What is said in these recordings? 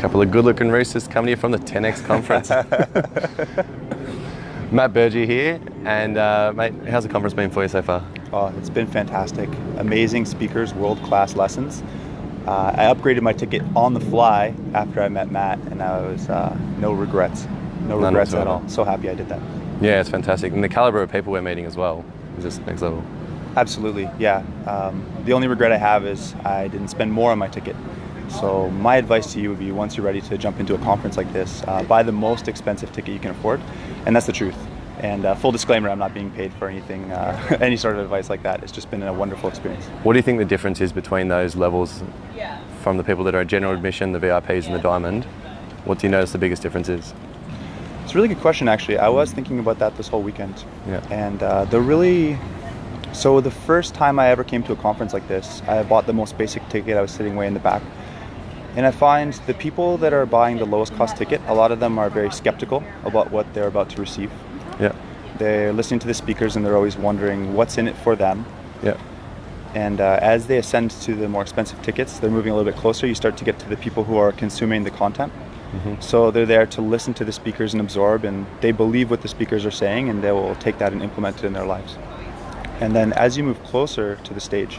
Couple of good-looking roosters coming here from the 10X conference. Matt Burgee here, and mate, how's the conference been for you so far? Oh, it's been fantastic. Amazing speakers, world-class lessons. I upgraded my ticket on the fly after I met Matt, and I was no regrets. No regrets at all. So happy I did that. Yeah, it's fantastic. And the caliber of people we're meeting as well is just next level. Absolutely, yeah. The only regret I have is I didn't spend more on my ticket. So my advice to you would be, once you're ready to jump into a conference like this, buy the most expensive ticket you can afford, and that's the truth. And full disclaimer, I'm not being paid for anything, any sort of advice like that. It's just been a wonderful experience. What do you think the difference is between those levels from the people that are general admission, the VIPs and the Diamond? What do you notice the biggest difference is? It's a really good question, actually. I was thinking about that this whole weekend. Yeah. And so the first time I ever came to a conference like this, I bought the most basic ticket. I was sitting way in the back. And I find the people that are buying the lowest cost ticket, a lot of them are very skeptical about what they're about to receive. Yeah. They're listening to the speakers and they're always wondering what's in it for them. Yeah. And as they ascend to the more expensive tickets, they're moving a little bit closer. You start to get to the people who are consuming the content. Mm-hmm. So they're there to listen to the speakers and absorb, and they believe what the speakers are saying, and they will take that and implement it in their lives. And then as you move closer to the stage,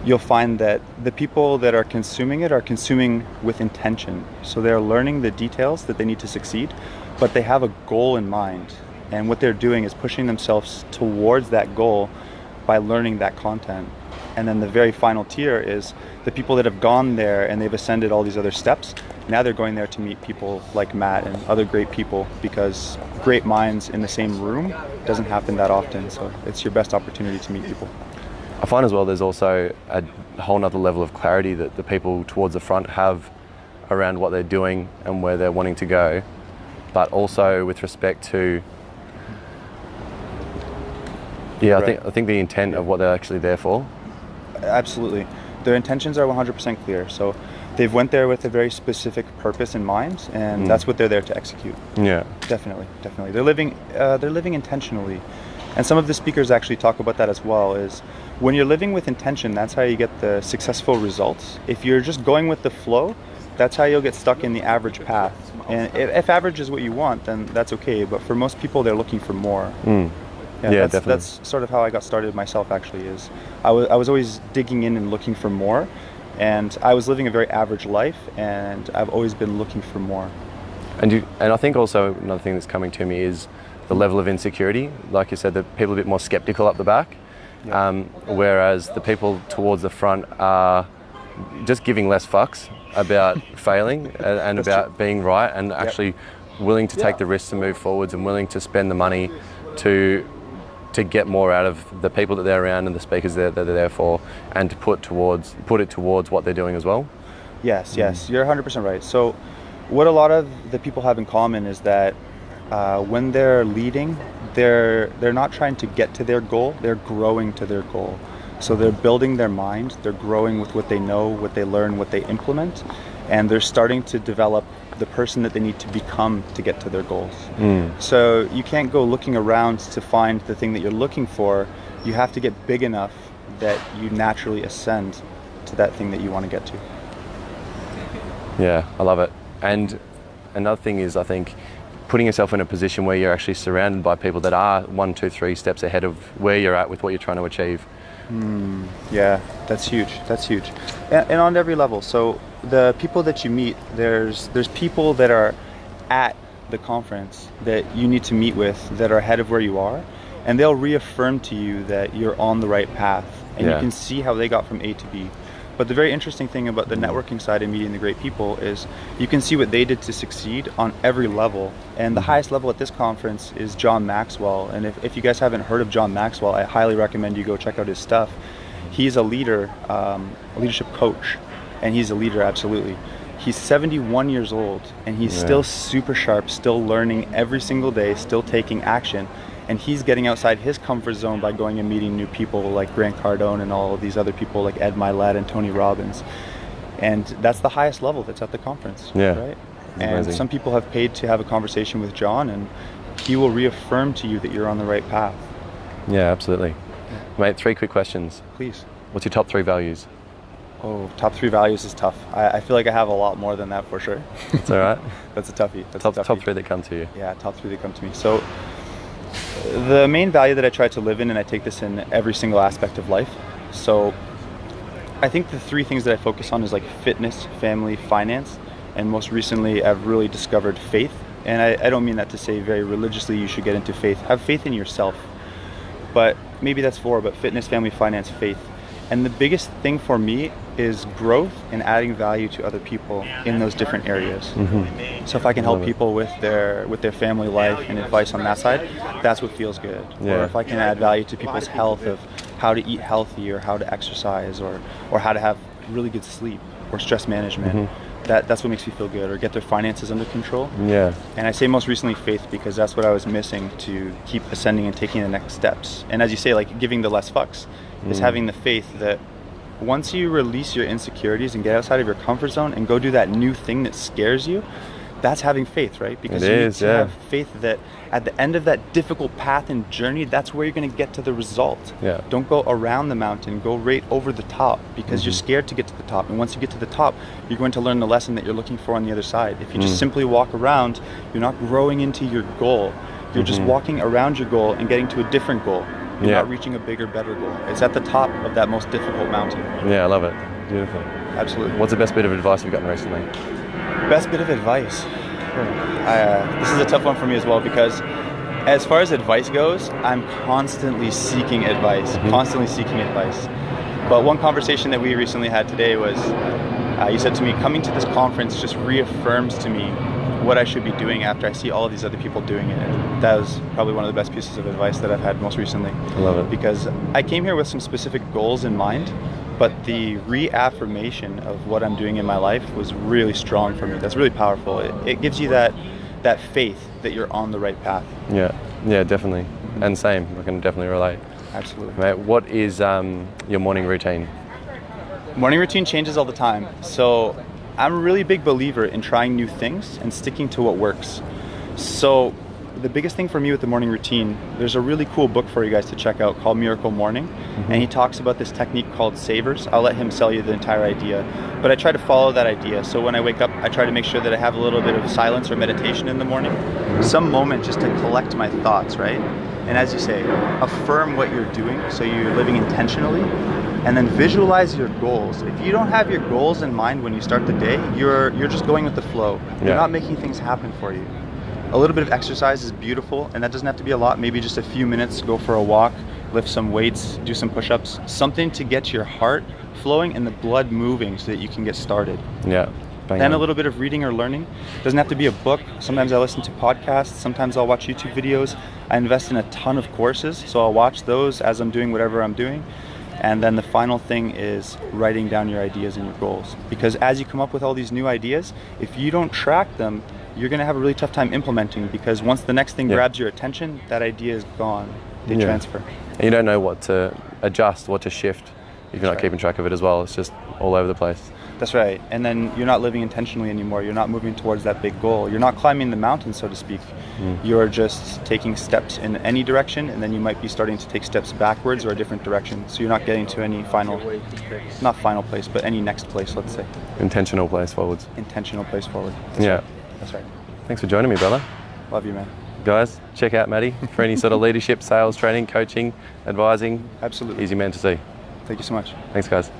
you'll find that the people that are consuming it are consuming with intention. So they're learning the details that they need to succeed, but they have a goal in mind. And what they're doing is pushing themselves towards that goal by learning that content. And then the very final tier is the people that have gone there and they've ascended all these other steps. Now they're going there to meet people like Matt and other great people, because great minds in the same room doesn't happen that often. So it's your best opportunity to meet people. I find as well there's also a whole nother level of clarity that the people towards the front have around what they're doing and where they're wanting to go, but also with respect to Right. I think the intent of what they're actually there for. Absolutely. Their intentions are 100% clear. So they've went there with a very specific purpose in mind, and that's what they're there to execute. Yeah. Definitely. They're living intentionally. And some of the speakers actually talk about that as well, is when you're living with intention, that's how you get the successful results. If you're just going with the flow, that's how you'll get stuck in the average path. And if average is what you want, then that's okay. But for most people, they're looking for more. Yeah, definitely. That's sort of how I got started myself, actually, is I was always digging in and looking for more. And I was living a very average life, and I've always been looking for more. And I think also another thing that's coming to me is the level of insecurity. Like you said, the people are a bit more skeptical up the back, whereas the people towards the front are just giving less fucks about failing and about being right, and actually willing to take the risks to move forwards and willing to spend the money to get more out of the people that they're around and the speakers that they're there for, and to put it towards what they're doing as well. Yes, you're 100% right. So what a lot of the people have in common is that when they're leading, they're not trying to get to their goal, they're growing to their goal. So they're building their mind, they're growing with what they know, what they learn, what they implement, and they're starting to develop the person that they need to become to get to their goals. So you can't go looking around to find the thing that you're looking for. You have to get big enough that you naturally ascend to that thing that you want to get to. Yeah, I love it. And another thing is, I think, putting yourself in a position where you're actually surrounded by people that are 1, 2, 3 steps ahead of where you're at with what you're trying to achieve. Yeah, that's huge. And on every level. So the people that you meet, there's people that are at the conference that you need to meet with that are ahead of where you are, and they'll reaffirm to you that you're on the right path, and you can see how they got from A to B. But the very interesting thing about the networking side and meeting the great people is you can see what they did to succeed on every level. And the highest level at this conference is John Maxwell. And if you guys haven't heard of John Maxwell, I highly recommend you go check out his stuff. He's a leader, a leadership coach, and he's a leader, absolutely. He's 71 years old, and he's still super sharp, still learning every single day, still taking action. And he's getting outside his comfort zone by going and meeting new people like Grant Cardone and all of these other people like Ed Mylett and Tony Robbins. And that's the highest level that's at the conference, right? And amazing. Some people have paid to have a conversation with John, and he will reaffirm to you that you're on the right path. Yeah, absolutely. Mate, 3 quick questions. Please. What's your top 3 values? Oh, top 3 values is tough. I feel like I have a lot more than that for sure. It's all right. That's a toughie. That's Top a toughie. top 3 that come to you. Yeah, top 3 that come to me. So the main value that I try to live in, and I take this in every single aspect of life. So I think the 3 things that I focus on is like fitness, family, finance, and most recently I've really discovered faith. And I don't mean that to say very religiously you should get into faith. Have faith in yourself. But maybe that's 4, but fitness, family, finance, faith. And the biggest thing for me is growth and adding value to other people in those different areas. So if I can help people with their family life and advice on that side, that's what feels good. Yeah. Or if I can add value to people's health of how to eat healthy or how to exercise or how to have really good sleep or stress management, that's what makes me feel good, or get their finances under control. Yeah. And I say most recently faith because that's what I was missing to keep ascending and taking the next steps. And as you say, like giving the less fucks is having the faith that once you release your insecurities and get outside of your comfort zone and go do that new thing that scares you, that's having faith, right? Because It you is, need to yeah. have faith that at the end of that difficult path and journey, that's where you're going to get to the result. Yeah. Don't go around the mountain, go right over the top, because you're scared to get to the top. And once you get to the top, you're going to learn the lesson that you're looking for on the other side. If you just simply walk around, you're not growing into your goal. You're just walking around your goal and getting to a different goal. You're Yeah. not reaching a bigger, better goal. It's at the top of that most difficult mountain. Yeah, I love it. Beautiful. Absolutely. What's the best bit of advice you've gotten recently? Best bit of advice. This is a tough one for me as well, because as far as advice goes, I'm constantly seeking advice, But one conversation that we recently had today was, you said to me, coming to this conference just reaffirms to me what I should be doing after I see all of these other people doing it. And that was probably one of the best pieces of advice that I've had most recently. I love it. Because I came here with some specific goals in mind, but the reaffirmation of what I'm doing in my life was really strong for me. That's really powerful. It gives you that faith that you're on the right path. Yeah, definitely. And same, I can definitely relate. Absolutely. Mate, what is your morning routine? Morning routine changes all the time. So I'm a really big believer in trying new things and sticking to what works. So the biggest thing for me with the morning routine, there's a really cool book for you guys to check out called Miracle Morning. And he talks about this technique called savers. I'll let him sell you the entire idea. But I try to follow that idea. So when I wake up, I try to make sure that I have a little bit of silence or meditation in the morning. Some moment just to collect my thoughts, right? And as you say, affirm what you're doing so you're living intentionally. And then visualize your goals. If you don't have your goals in mind when you start the day, you're just going with the flow. You're not making things happen for you. A little bit of exercise is beautiful, and that doesn't have to be a lot. Maybe just a few minutes, go for a walk, lift some weights, do some push-ups. Something to get your heart flowing and the blood moving so that you can get started. Yeah. Bang Then on. a little bit of reading or learning. Doesn't have to be a book. Sometimes I listen to podcasts. Sometimes I'll watch YouTube videos. I invest in a ton of courses, so I'll watch those as I'm doing whatever I'm doing. And then the final thing is writing down your ideas and your goals. Because as you come up with all these new ideas, if you don't track them, you're going to have a really tough time implementing, because once the next thing grabs your attention, that idea is gone. They transfer. And you don't know what to adjust, what to shift if you're not keeping track of it as well. It's just all over the place. That's right. And then you're not living intentionally anymore. You're not moving towards that big goal. You're not climbing the mountain, so to speak. You're just taking steps in any direction, and then you might be starting to take steps backwards or a different direction. So you're not getting to any not final place, but any next place, let's say. Intentional place forwards. Intentional place forward. Yeah. That's right. Thanks for joining me, brother. Love you, man. Guys, check out Matty for any sort of leadership, sales, training, coaching, advising. Absolutely. Easy man to see. Thank you so much. Thanks, guys.